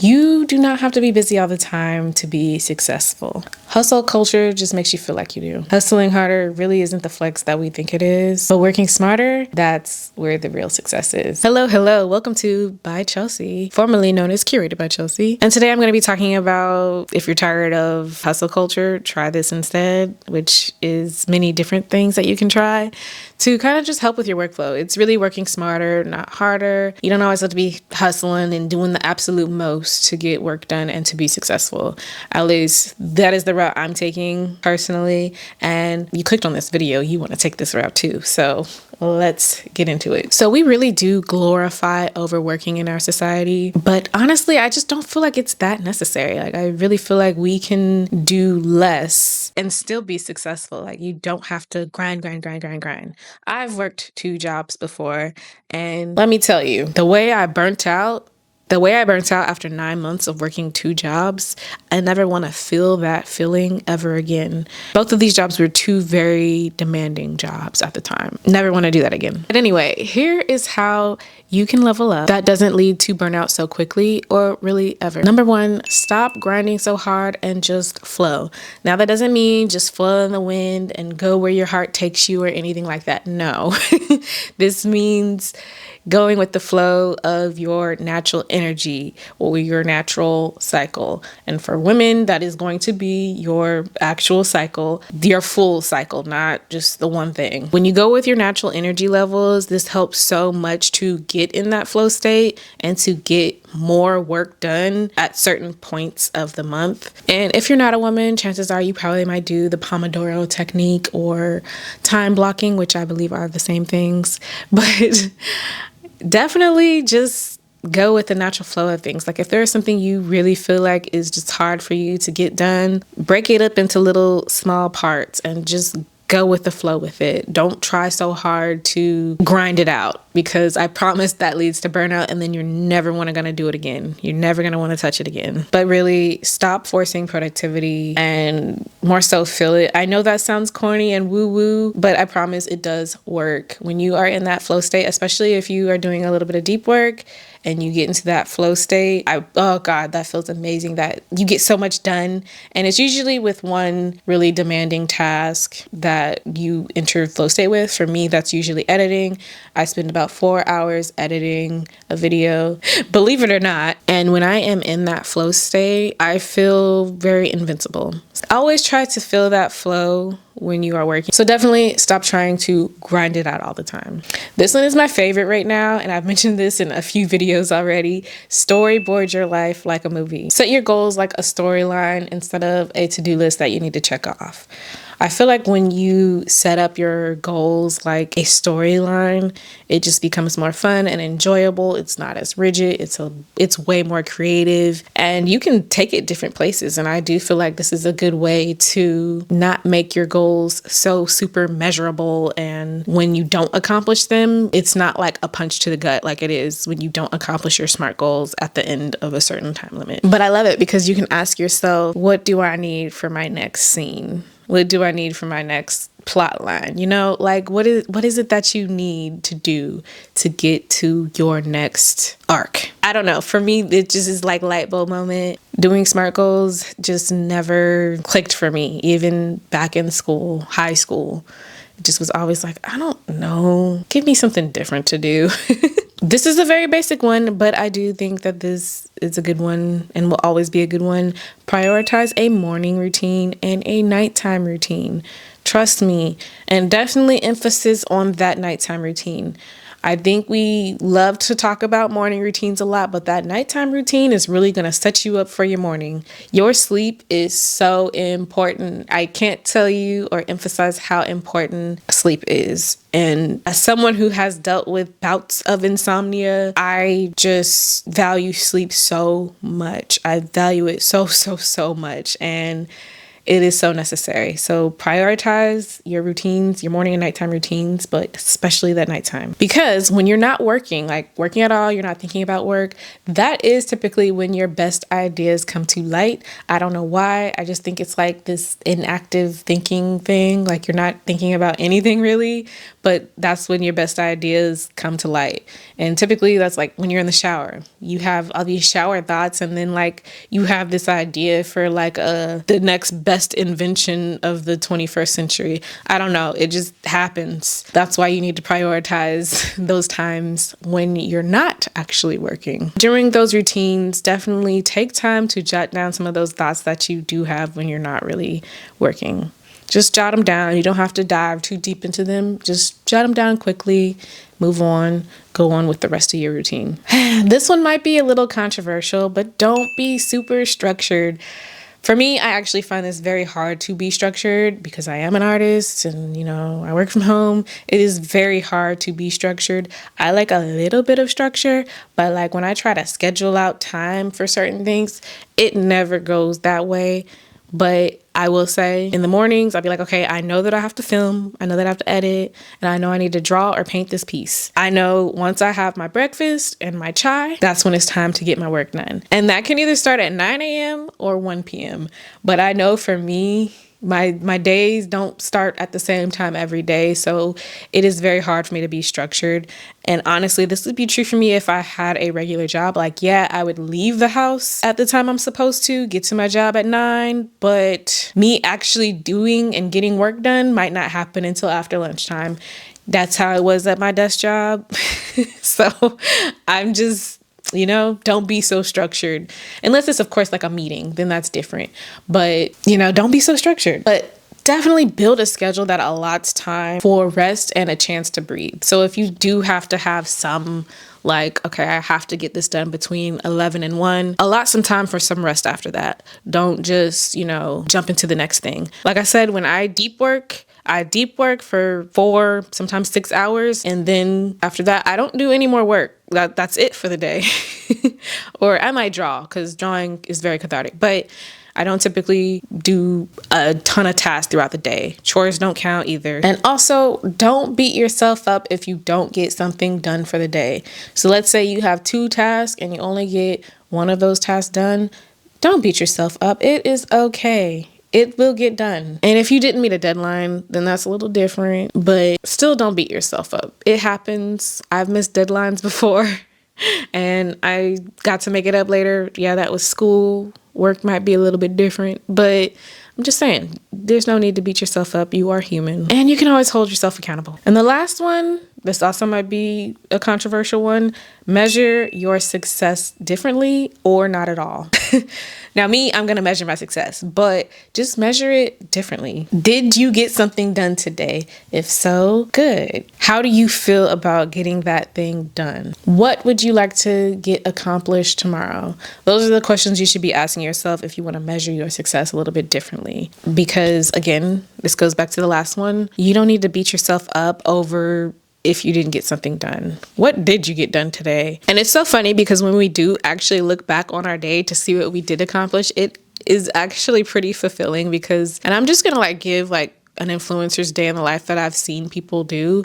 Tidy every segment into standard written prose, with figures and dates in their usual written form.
You do not have to be busy all the time to be successful. Hustle culture just makes you feel like you do. Hustling harder really isn't the flex that we think it is, but working smarter, that's where the real success is. Hello. Welcome to By Chelsea, formerly known as Curated by Chelsea. And today I'm going to be talking about if you're tired of hustle culture, try this instead, which is many different things that you can try to kind of just help with your workflow. It's really working smarter, not harder. You don't always have to be hustling and doing the absolute most to get work done and to be successful. At least that is the route I'm taking personally. And you clicked on this video, you want to take this route too. So let's get into it. So we really do glorify overworking in our society, but honestly, I just don't feel like it's that necessary. Like, I really feel like we can do less and still be successful. Like, you don't have to grind. I've worked 2 jobs before, and let me tell you, the way I burnt out after 9 months of working 2 jobs, I never want to feel that feeling ever again. Both of these jobs were 2 very demanding jobs at the time. Never want to do that again. But anyway, here is how you can level up that doesn't lead to burnout so quickly or really ever. Number 1, stop grinding so hard and just flow. Now, that doesn't mean just flow in the wind and go where your heart takes you or anything like that. No, this means going with the flow of your natural energy or your natural cycle. And for women, that is going to be your actual cycle, your full cycle, not just the one thing. When you go with your natural energy levels, this helps so much to get in that flow state and to get more work done at certain points of the month. And if you're not a woman, chances are you probably might do the Pomodoro technique or time blocking, which I believe are the same things. But definitely just go with the natural flow of things. Like, if there is something you really feel like is just hard for you to get done, break it up into little small parts and just go with the flow with it. Don't try so hard to grind it out, because I promise that leads to burnout, and then you're never going to do it again. You're never going to want to touch it again. But really, stop forcing productivity and more so feel it. I know that sounds corny and woo-woo, but I promise it does work. When you are in that flow state, especially if you are doing a little bit of deep work and you get into that flow state, oh God, that feels amazing, that you get so much done. And it's usually with one really demanding task that you enter flow state with. For me, that's usually editing. I spend about 4 hours editing a video, believe it or not. And when I am in that flow state, I feel very invincible. I always try to feel that flow when you are working. So definitely stop trying to grind it out all the time. This one is my favorite right now, and I've mentioned this in a few videos already. Storyboard your life like a movie. Set your goals like a storyline instead of a to-do list that you need to check off. I feel like when you set up your goals like a storyline, it just becomes more fun and enjoyable. It's not as rigid. It's way more creative, and you can take it different places. And I do feel like this is a good way to not make your goals so super measurable. And when you don't accomplish them, it's not like a punch to the gut like it is when you don't accomplish your SMART goals at the end of a certain time limit. But I love it because you can ask yourself, what do I need for my next scene? What do I need for my next plot line? You know, like, what is it that you need to do to get to your next arc? I don't know. For me, it just is like light bulb moment. Doing SMART goals just never clicked for me, even back in school, high school. It just was always like, I don't know, give me something different to do. This is a very basic one, but I do think that this is a good one and will always be a good one. Prioritize a morning routine and a nighttime routine. Trust me, and definitely emphasis on that nighttime routine. I think we love to talk about morning routines a lot, but that nighttime routine is really going to set you up for your morning. Your sleep is so important. I can't tell you or emphasize how important sleep is. And as someone who has dealt with bouts of insomnia, I just value sleep so much. I value it so much. And It is so necessary. So prioritize your routines, your morning and nighttime routines, but especially that nighttime. Because when you're not working, like working at all, you're not thinking about work, that is typically when your best ideas come to light. I don't know why. I just think it's like this inactive thinking thing. Like you're not thinking about anything really, but that's when your best ideas come to light. And typically that's like when you're in the shower, you have all these shower thoughts, and then like you have this idea for like the next best invention of the 21st century. I don't know. It just happens. That's why you need to prioritize those times when you're not actually working. During those routines, definitely take time to jot down some of those thoughts that you do have when you're not really working. Just jot them down. You don't have to dive too deep into them. Just jot them down quickly, move on, go on with the rest of your routine. This one might be a little controversial, but don't be super structured. For me, I actually find this very hard to be structured because I am an artist and, I work from home. It is very hard to be structured. I like a little bit of structure, but like when I try to schedule out time for certain things, it never goes that way. But I will say in the mornings, I'll be like, okay, I know that I have to film. I know that I have to edit, and I know I need to draw or paint this piece. I know once I have my breakfast and my chai, that's when it's time to get my work done. And that can either start at 9 a.m. or 1 p.m. But I know for me, my days don't start at the same time every day. So it is very hard for me to be structured. And honestly, this would be true for me if I had a regular job. Like, yeah, I would leave the house at the time I'm supposed to, get to my job at 9, but me actually doing and getting work done might not happen until after lunchtime. That's how it was at my desk job. So I'm just, don't be so structured. Unless it's, of course, like a meeting, then that's different. But, don't be so structured. But definitely build a schedule that allots time for rest and a chance to breathe. So if you do have to have some like, okay, I have to get this done between 11 and 1, allot some time for some rest after that. Don't just, jump into the next thing. Like I said, when I deep work for 4, sometimes 6 hours. And then after that, I don't do any more work. That's it for the day. Or I might draw because drawing is very cathartic. But I don't typically do a ton of tasks throughout the day. Chores don't count either. And also, don't beat yourself up if you don't get something done for the day. So let's say you have 2 tasks and you only get one of those tasks done. Don't beat yourself up. It is okay. It will get done. And if you didn't meet a deadline, then that's a little different, but still don't beat yourself up. It happens. I've missed deadlines before and I got to make it up later. Yeah, that was school. Work might be a little bit different, but I'm just saying, there's no need to beat yourself up. You are human and you can always hold yourself accountable. And the last one, this also might be a controversial one. Measure your success differently or not at all. Now me, I'm going to measure my success, but just measure it differently. Did you get something done today? If so, good. How do you feel about getting that thing done? What would you like to get accomplished tomorrow? Those are the questions you should be asking yourself if you want to measure your success a little bit differently. Because again, this goes back to the last one. You don't need to beat yourself up over if you didn't get something done. What did you get done today? And it's so funny because when we do actually look back on our day to see what we did accomplish, it is actually pretty fulfilling because, and I'm just gonna like give like an influencer's day in the life that I've seen people do.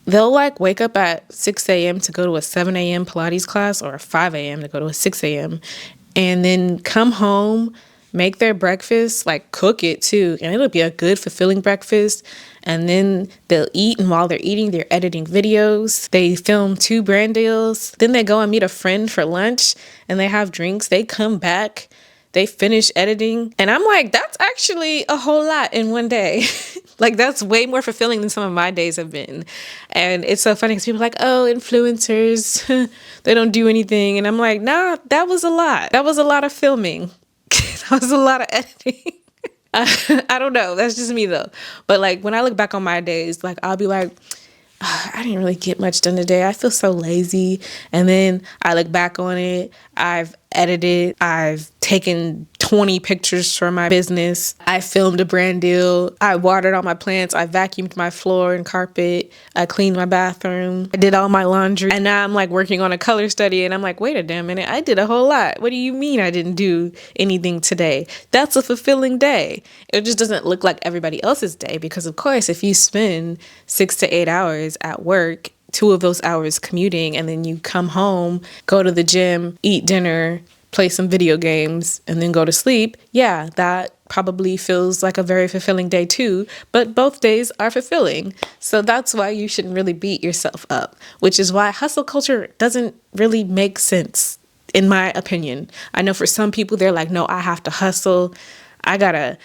They'll like wake up at 6 a.m. to go to a 7 a.m. Pilates class or 5 a.m. to go to a 6 a.m. and then come home, make their breakfast, like cook it too. And it'll be a good, fulfilling breakfast. And then they'll eat. And while they're eating, they're editing videos. They film 2 brand deals. Then they go and meet a friend for lunch and they have drinks. They come back. They finish editing. And I'm like, that's actually a whole lot in one day. Like that's way more fulfilling than some of my days have been. And it's so funny because people are like, oh, influencers, they don't do anything. And I'm like, nah, that was a lot. That was a lot of filming. That was a lot of editing. I don't know. That's just me though. But like when I look back on my days, like I'll be like, I didn't really get much done today. I feel so lazy. And then I look back on it. I've edited. I've taken 20 pictures for my business. I filmed a brand deal. I watered all my plants. I vacuumed my floor and carpet. I cleaned my bathroom. I did all my laundry. And now I'm like working on a color study and I'm like, wait a damn minute, I did a whole lot. What do you mean I didn't do anything today? That's a fulfilling day. It just doesn't look like everybody else's day because, of course, if you spend 6 to 8 hours at work, 2 of those hours commuting, and then you come home, go to the gym, eat dinner, play some video games, and then go to sleep, yeah, that probably feels like a very fulfilling day too, but both days are fulfilling. So that's why you shouldn't really beat yourself up, which is why hustle culture doesn't really make sense, in my opinion. I know for some people, they're like, no, I have to hustle. I gotta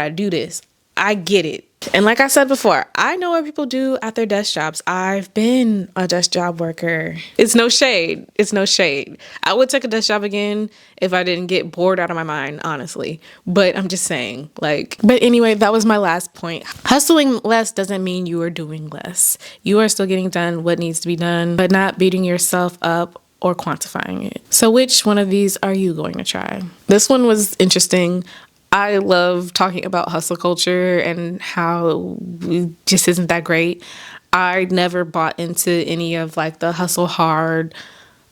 do this. I get it. And like I said before, I know what people do at their desk jobs. I've been a desk job worker. It's no shade. It's no shade. I would take a desk job again if I didn't get bored out of my mind, honestly. But I'm just saying, but anyway, that was my last point. Hustling less doesn't mean you are doing less. You are still getting done what needs to be done, but not beating yourself up or quantifying it. So which one of these are you going to try? This one was interesting. I love talking about hustle culture and how it just isn't that great. I never bought into any of the hustle hard,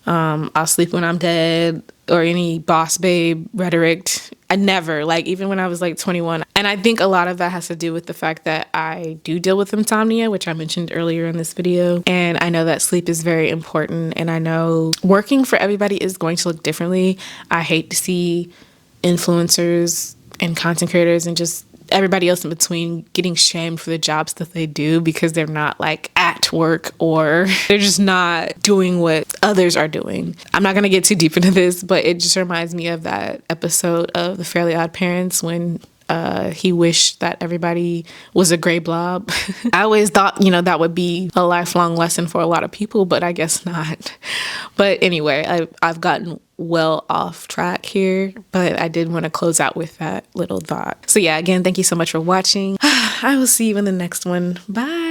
I'll sleep when I'm dead, or any boss babe rhetoric. I never, even when I was 21. And I think a lot of that has to do with the fact that I do deal with insomnia, which I mentioned earlier in this video. And I know that sleep is very important. And I know working for everybody is going to look differently. I hate to see influencers and content creators and just everybody else in between getting shamed for the jobs that they do because they're not at work or they're just not doing what others are doing. I'm not going to get too deep into this, but it just reminds me of that episode of The Fairly Odd Parents when he wished that everybody was a gray blob. I always thought, that would be a lifelong lesson for a lot of people, but I guess not. But anyway, I've gotten well off track here, but I did want to close out with that little thought. So yeah, again, thank you so much for watching. I will see you in the next one. Bye.